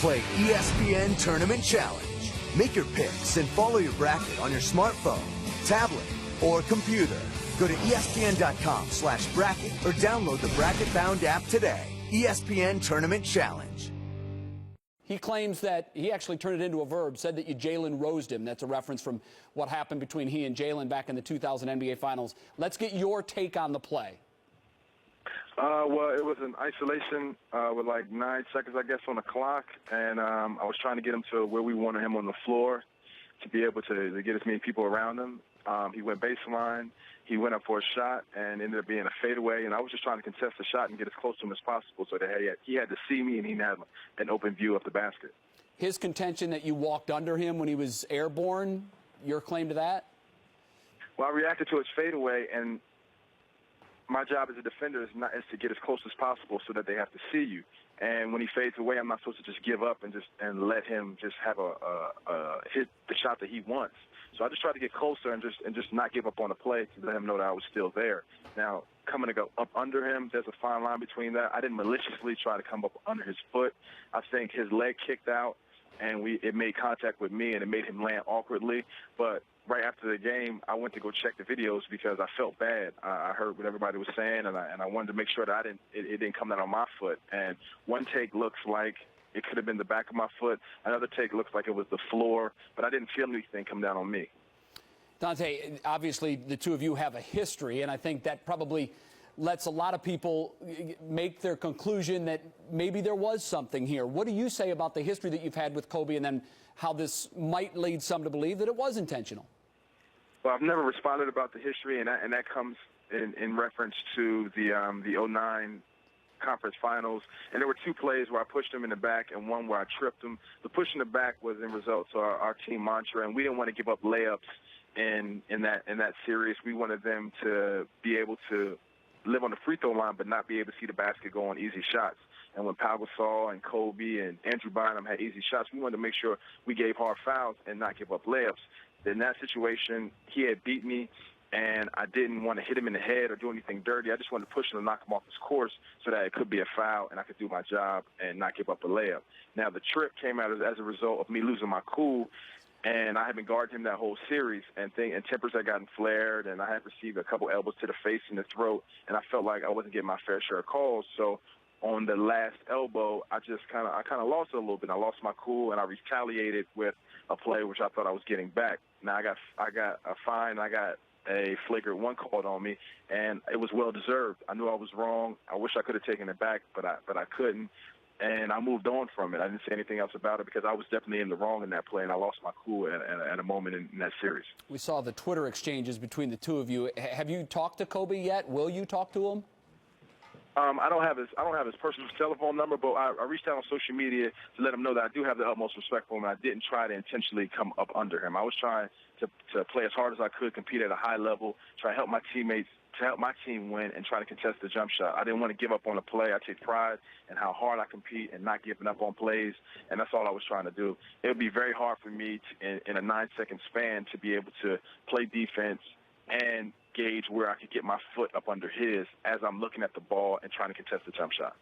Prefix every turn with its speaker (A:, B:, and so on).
A: Play ESPN Tournament Challenge. Make your picks and follow your bracket on your smartphone, tablet, or computer. Go to ESPN.com/bracket or download the Bracket Bound app today. ESPN Tournament Challenge.
B: He claims that he actually turned it into a verb, said that you Jalen Rosed him. That's a reference from what happened between he and Jalen back in the 2000 NBA Finals. Let's get your take on the play.
C: Well, it was an isolation with like 9 seconds, I guess, on the clock, and I was trying to get him to where we wanted him on the floor to be able to get as many people around him. He went baseline. He went up for a shot and ended up being a fadeaway, and I was just trying to contest the shot and get as close to him as possible so that he had to see me and he had an open view of the basket.
B: His contention that you walked under him when he was airborne, your claim to that?
C: Well, I reacted to his fadeaway, and my job as a defender is to get as close as possible so that they have to see you. And when he fades away, I'm not supposed to just give up and let him just have hit the shot that he wants. So I just tried to get closer and just not give up on the play to let him know that I was still there. Now, coming to go up under him, there's a fine line between that. I didn't maliciously try to come up under his foot. I think his leg kicked out, and it made contact with me, and it made him land awkwardly. But right after the game, I went to go check the videos because I felt bad. I heard what everybody was saying, and I wanted to make sure that it didn't come down on my foot. And one take looks like it could have been the back of my foot. Another take looks like it was the floor, but I didn't feel anything come down on me.
B: Dante, obviously the two of you have a history, and I think that probably lets a lot of people make their conclusion that maybe there was something here. What do you say about the history that you've had with Kobe and then how this might lead some to believe that it was intentional?
C: Well, I've never responded about the history, and that comes in reference to the 09 conference finals. And there were two plays where I pushed him in the back and one where I tripped him. The push in the back was in result to our team mantra, and we didn't want to give up layups in that series. We wanted them to be able to live on the free throw line but not be able to see the basket go on easy shots. And when Pau Gasol and Kobe and Andrew Bynum had easy shots, we wanted to make sure we gave hard fouls and not give up layups. In that situation, he had beat me, and I didn't want to hit him in the head or do anything dirty. I just wanted to push him and knock him off his course so that it could be a foul and I could do my job and not give up a layup. Now, the trip came out as a result of me losing my cool, and I had been guarding him that whole series, and tempers had gotten flared, and I had received a couple elbows to the face and the throat, and I felt like I wasn't getting my fair share of calls. So on the last elbow, I kind of lost it a little bit. I lost my cool, and I retaliated with a play which I thought I was getting back. Now I got a fine. I got a flagrant one called on me, and it was well deserved. I knew I was wrong. I wish I could have taken it back, but I couldn't. And I moved on from it. I didn't say anything else about it because I was definitely in the wrong in that play, and I lost my cool at a moment in that series.
B: We saw the Twitter exchanges between the two of you. Have you talked to Kobe yet? Will you talk to him?
C: I don't have his personal telephone number, but I reached out on social media to let him know that I do have the utmost respect for him, and I didn't try to intentionally come up under him. I was trying to play as hard as I could, compete at a high level, try to help my teammates, to help my team win, and try to contest the jump shot. I didn't want to give up on a play. I take pride in how hard I compete and not giving up on plays, and that's all I was trying to do. It would be very hard for me in a 9-second span to be able to play defense and gauge where I could get my foot up under his as I'm looking at the ball and trying to contest the jump shot.